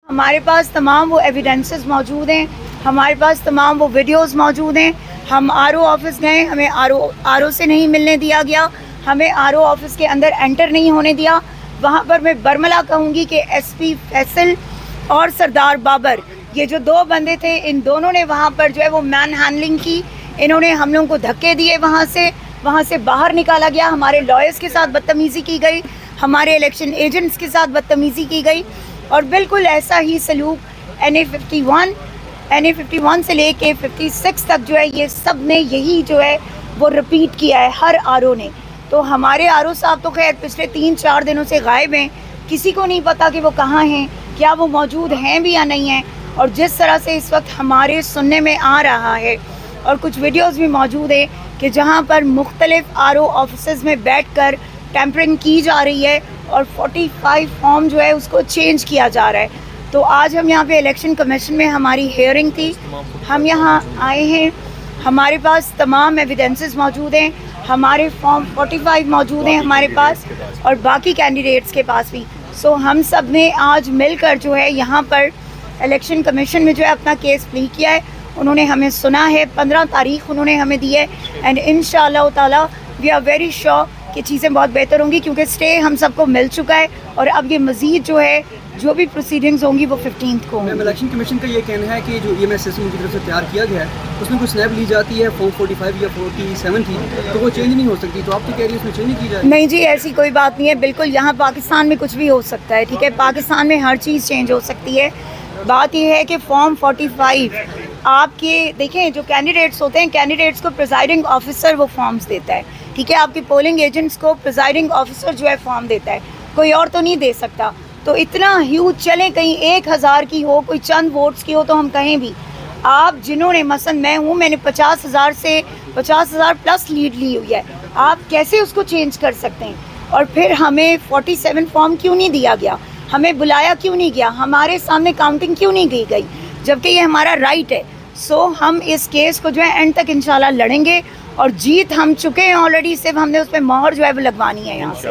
हमारे पास तमाम वो एविडेंसेस मौजूद हैं, हमारे पास तमाम वो वीडियोस मौजूद हैं। हम आरओ ऑफिस गए, हमें आरओ से नहीं मिलने दिया गया, हमें आरओ ऑफिस के अंदर एंटर नहीं होने दिया। वहाँ पर मैं बरमला कहूँगी कि एसपी फैसल और सरदार बाबर, ये जो दो बंदे थे, इन दोनों ने वहाँ पर जो है वो मैन हैंडलिंग की। इन्होंने हम लोगों को धक्के दिए, वहाँ से बाहर निकाला गया, हमारे लॉयर्स के साथ बदतमीज़ी की गई, हमारे इलेक्शन एजेंट्स के साथ बदतमीज़ी की गई। और बिल्कुल ऐसा ही सलूक NA51 से लेके 56 तक जो है ये सब ने यही जो है वो रिपीट किया है, हर आरओ ने। तो हमारे आरओ साहब तो खैर पिछले 3-4 दिनों से गायब हैं, किसी को नहीं पता कि वो कहाँ हैं, क्या वो मौजूद हैं भी या नहीं हैं। और जिस तरह से इस वक्त हमारे सुनने में आ रहा है और कुछ वीडियोस भी मौजूद है कि जहाँ पर मुख्तलिफ आरओ ऑफिसेज़ में बैठकर टेम्परिंग की जा रही है और 45 फॉर्म जो है उसको चेंज किया जा रहा है। तो आज हम यहाँ पे इलेक्शन कमीशन में हमारी हियरिंग थी, हम यहाँ आए हैं, हमारे पास तमाम एविडेंसेस मौजूद हैं, हमारे फॉर्म 45 मौजूद हैं हमारे पास और बाकी कैंडिडेट्स के पास भी। सो हम सब ने आज मिलकर जो है यहाँ पर इलेक्शन कमीशन में जो है अपना केस प्ली किया है। उन्होंने हमें सुना है, 15 तारीख उन्होंने हमें दी है एंड इंशाअल्लाह ताला वी आर वेरी श्योर कि चीज़ें बहुत बेहतर होंगी, क्योंकि स्टे हम सबको मिल चुका है और अब ये मज़ीद जो है जो भी प्रोसीडिंग्स होंगी वो 15 को होंगी। इलेक्शन कमीशन का ये कहना है कि जो EMS सिस्टम उनकी तरफ से तैयार किया गया है उसमें कुछ स्नैप ली जाती है फॉर्म 45 या 47 की, तो वो चेंज नहीं हो सकती। तो आप तो कह रही है उसमें चेंज नहीं की जाए? नहीं जी, ऐसी कोई बात नहीं है, बिल्कुल यहाँ पाकिस्तान में कुछ भी हो सकता है, ठीक है, पाकिस्तान में हर चीज़ चेंज हो सकती है। बात यह है कि फॉर्म 45 आपके देखें, जो कैंडिडेट्स होते हैं, कैंडिडेट्स को प्रिजाइडिंग ऑफिसर वो फॉर्म्स देता है, ठीक है, आपके पोलिंग एजेंट्स को प्रिजाइडिंग ऑफिसर जो है फॉर्म देता है, कोई और तो नहीं दे सकता। तो इतना ह्यूज चले, कहीं 1000 की हो, कोई चंद वोट्स की हो, तो हम कहें भी आप जिन्होंने मसलन मैं हूँ, मैंने 50,000 से 50,000 प्लस लीड ली हुई है, आप कैसे उसको चेंज कर सकते हैं? और फिर हमें 47 फॉर्म क्यों नहीं दिया गया, हमें बुलाया क्यों नहीं गया, हमारे सामने काउंटिंग क्यों नहीं की गई, जबकि ये हमारा राइट है। सो हम इस केस को जो है एंड तक इंशाल्लाह लड़ेंगे और जीत हम चुके हैं ऑलरेडी, सिर्फ हमने उस पर मोहर जो है वो लगवानी है यहाँ से।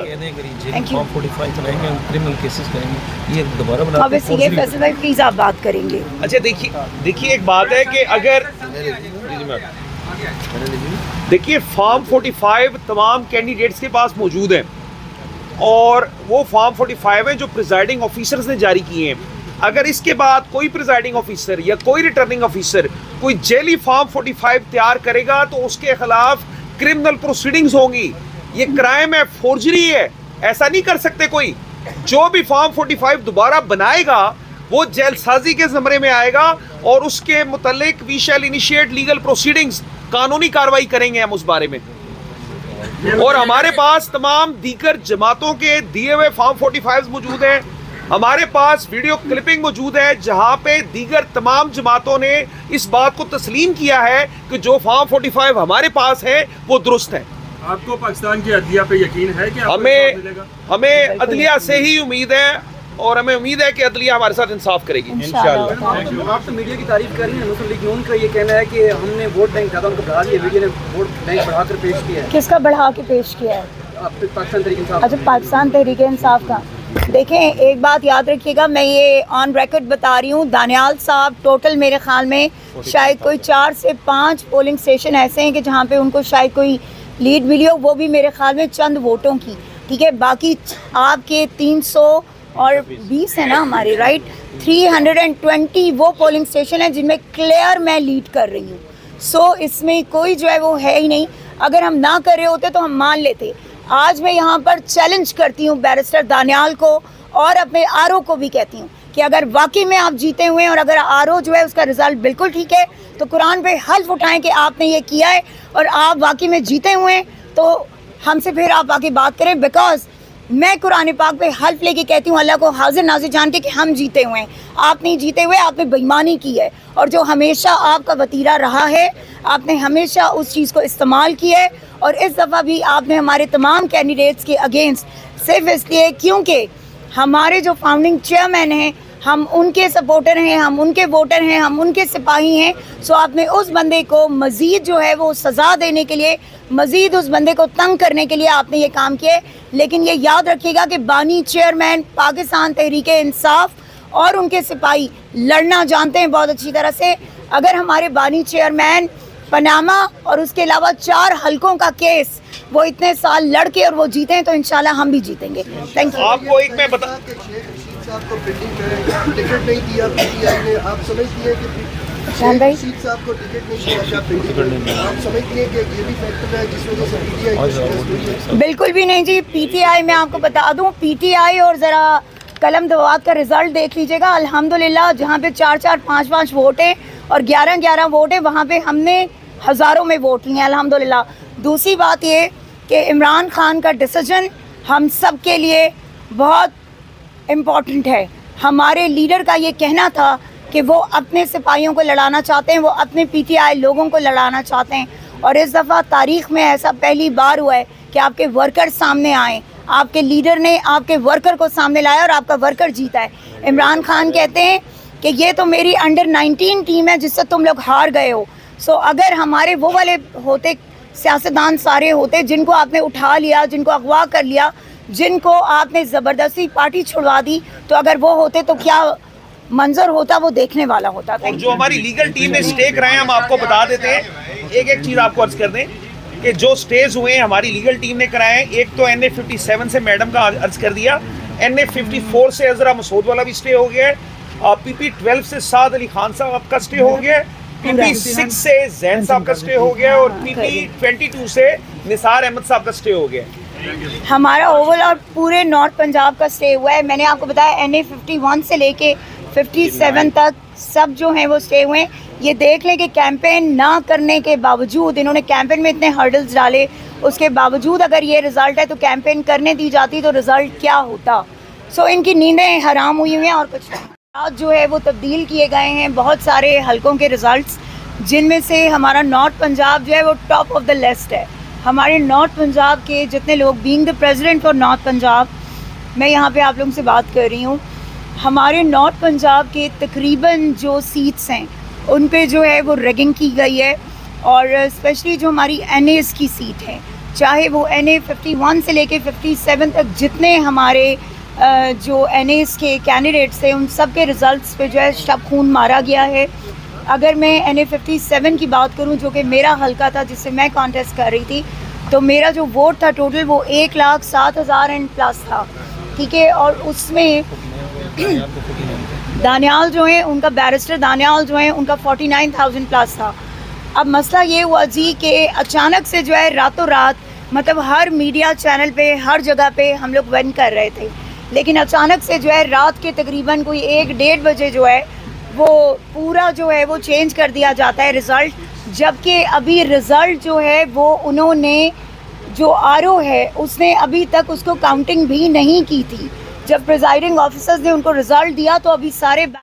Thank you. अब ये फैसल भाई प्लीज़ आप बात करेंगे। अच्छा देखिए एक बात है कि अगर देखिए फॉर्म 45 तमाम कैंडिडेट्स के पास मौजूद है और वो फॉर्म 45 है जो प्रिजाइडिंग ऑफिसर्स ने जारी किए हैं। अगर इसके बाद कोई प्रिजाइडिंग ऑफिसर या कोई रिटर्निंग ऑफिसर कोई जेली फॉर्म 45 तैयार करेगा तो उसके खिलाफ क्रिमिनल प्रोसीडिंग्स होंगी। ये क्राइम है, फोर्जरी है, ऐसा नहीं कर सकते कोई। जो भी फॉर्म 45 दोबारा बनाएगा वो जेलसाजी के ज़मरे में आएगा और उसके मुतल्लिक we shall initiate legal proceedings, कानूनी कार्रवाई करेंगे हम उस बारे में। और हमारे पास तमाम दीगर जमातों के दिए हुए फॉर्म 45 मौजूद हैं, हमारे पास वीडियो क्लिपिंग मौजूद है जहां पे दीगर तमाम जमातों ने इस बात को तस्लीम किया है कि जो फॉर्म 45 हमारे पास है वो दुरुस्त है। आपको पाकिस्तान की अदलिया पे यकीन है कि हमें अदलिया से ही उम्मीद है और हमें उम्मीद है कि अदलिया हमारे साथ इंसाफ करेगी इंशाअल्लाह। आप तो मीडिया की तारीफ कर रही हैं, मुस्लिम लीग नून का ये कहना है कि हमने वोट बैंक ज़्यादा उनको बढ़ा दिया, मीडिया ने वोट बैंक बढ़ाकर पेश किया है। किसका बढ़ा के पेश किया है? पाकिस्तान तहरीक इंसाफ। अच्छा, पाकिस्तान तहरीक इंसाफ का। देखें, एक बात याद रखिएगा, मैं ये ऑन रिकॉर्ड बता रही हूँ, दानियाल साहब टोटल मेरे ख्याल में शायद कोई 4 से 5 पोलिंग स्टेशन ऐसे हैं कि जहाँ पे उनको शायद कोई लीड मिली हो, वो भी मेरे ख्याल में चंद वोटों की, ठीक है। बाकी आपके 320 है ना हमारे, राइट, 320 वो पोलिंग स्टेशन है जिनमें क्लियर मैं लीड कर रही हूँ। सो इसमें कोई जो है वो है ही नहीं। अगर हम ना कर रहे होते तो हम मान लेते। आज मैं यहाँ पर चैलेंज करती हूँ बैरिस्टर दानियाल को और अपने आरओ को भी कहती हूँ कि अगर वाकई में आप जीते हुए हैं और अगर आरओ जो है उसका रिजल्ट बिल्कुल ठीक है तो कुरान पे हल्फ उठाएं कि आपने ये किया है और आप वाकई में जीते हुए हैं, तो हमसे फिर आप आके बात करें। बिकॉज मैं कुरान पाक पे हल्फ लेके कहती हूँ, अल्लाह को हाजिर नाजिर जान के, कि हम जीते हुए हैं, आप नहीं जीते हुए, आपने बेईमानी की है और जो हमेशा आपका वतीरा रहा है आपने हमेशा उस चीज़ को इस्तेमाल किया है। और इस दफ़ा भी आपने हमारे तमाम कैंडिडेट्स के अगेंस्ट सिर्फ इसलिए क्योंकि हमारे जो फाउंडिंग चेयरमैन हैं हम उनके सपोर्टर हैं, हम उनके वोटर हैं, हम उनके सिपाही हैं। सो आपने उस बंदे को मज़ीद जो है वो सज़ा देने के लिए, मज़ीद उस बंदे को तंग करने के लिए आपने ये काम किया। लेकिन ये याद रखिएगा कि बानी चेयरमैन पाकिस्तान तहरीक इंसाफ और उनके सिपाही लड़ना जानते हैं बहुत अच्छी तरह से। अगर हमारे बानी चेयरमैन पनामा और उसके अलावा 4 हलकों का केस वो इतने साल लड़के और वो जीते हैं तो इंशाल्लाह हम भी जीतेंगे। Thank you. आपको एक मैं बता आपको पेंडिंग में टिकट नहीं दिया पीटीआई ने, आप समझती हैं कि शान भाई सीट साहब को टिकट नहीं दिया क्या पेंडिंग में, आप समझती हैं कि ये भी फैक्टर है जिस वजह से पीटीआई की शिकस्त हुई है? बिल्कुल भी नहीं जी। पीटीआई मैं आपको बता दूं, पीटीआई और ज़रा कलम दवात का रिजल्ट देख लीजिएगा। अल्हम्दुलिल्लाह जहाँ पे 4-4, 5-5 वोट हैं और 11-11 वोट है, वहाँ पे हमने हज़ारों में वोट लिए अल्हम्दुलिल्लाह। दूसरी बात ये कि इमरान खान का डिसीजन हम सब के लिए बहुत इम्पॉर्टेंट है। हमारे लीडर का ये कहना था कि वो अपने सिपाहियों को लड़ाना चाहते हैं, वो अपने पीटीआई लोगों को लड़ाना चाहते हैं। और इस दफ़ा तारीख़ में ऐसा पहली बार हुआ है कि आपके वर्कर सामने आए, आपके लीडर ने आपके वर्कर को सामने लाया और आपका वर्कर जीता है। इमरान खान कहते हैं कि ये तो मेरी अंडर 19 टीम है जिससे तुम लोग हार गए हो। सो अगर हमारे वो वाले होते सियासतदान सारे होते जिनको आपने उठा लिया, जिनको अगवा कर लिया, जिनको आपने ज़बरदस्ती पार्टी छुड़वा दी, तो अगर वो होते तो क्या मंजर होता वो देखने वाला होता था। और जो हमारी लीगल टीम ने स्टे कराए हम आपको बता देते हैं। एक एक चीज़ आपको अर्ज कर दें कि जो स्टेज हुए हैं हमारी लीगल टीम ने कराए हैं। एक तो NA 57 से मैडम का अर्ज कर दिया, NA 54 से अजरा मसूद वाला भी स्टे हो गया है, PP 12 से साद अली खान साहब का स्टे हो गया है, PP 6 से जैन साहब का स्टे हो गया है और PP 22 से निसार अहमद साहब का स्टे हो गया है। हमारा ओवरऑल पूरे नॉर्थ पंजाब का स्टे हुआ है। मैंने आपको बताया NA 51 से लेके 57 तक सब जो हैं वो स्टे हुए हैं। ये देख लें कि कैंपेन ना करने के बावजूद, इन्होंने कैंपेन में इतने हर्डल्स डाले, उसके बावजूद अगर ये रिज़ल्ट है तो कैंपेन करने दी जाती तो रिज़ल्ट क्या होता। सो इनकी नींदें हराम हुई हुई हैं और कुछ नहीं। आज जो है वो तब्दील किए गए हैं बहुत सारे हलकों के रिज़ल्ट्स, जिनमें से हमारा नॉर्थ पंजाब जो है वो टॉप ऑफ द लिस्ट है। हमारे नॉर्थ पंजाब के जितने लोग, being the president for north Punjab, मैं यहाँ पे आप लोगों से बात कर रही हूँ, हमारे नॉर्थ पंजाब के तकरीबन जो सीट्स हैं उन पे जो है वो रैगिंग की गई है। और स्पेशली जो हमारी NAs की सीट है, चाहे वो NA 51 से लेके 57 तक जितने हमारे जो NAs के कैंडिडेट्स थे उन सब के रिज़ल्ट्स पे जो है शब खून मारा गया है। अगर मैं NA 57 की बात करूं जो कि मेरा हल्का था जिससे मैं कॉन्टेस्ट कर रही थी, तो मेरा जो वोट था टोटल वो 1,07,000 एंड प्लस था, ठीक है। और उसमें दानियाल जो हैं उनका, बैरिस्टर दानियाल जो हैं उनका 49,000 प्लस था। अब मसला ये हुआ जी कि अचानक से जो है रातों रात, मतलब हर मीडिया चैनल पे हर जगह पे हम लोग विन कर रहे थे, लेकिन अचानक से जो है रात के तकरीबन कोई 1-1:30 बजे जो है वो पूरा जो है वो चेंज कर दिया जाता है रिज़ल्ट। जबकि अभी रिज़ल्ट जो है वो उन्होंने, जो RO है उसने अभी तक उसको काउंटिंग भी नहीं की थी। जब प्रिजाइडिंग ऑफिसर्स ने उनको रिज़ल्ट दिया तो अभी सारे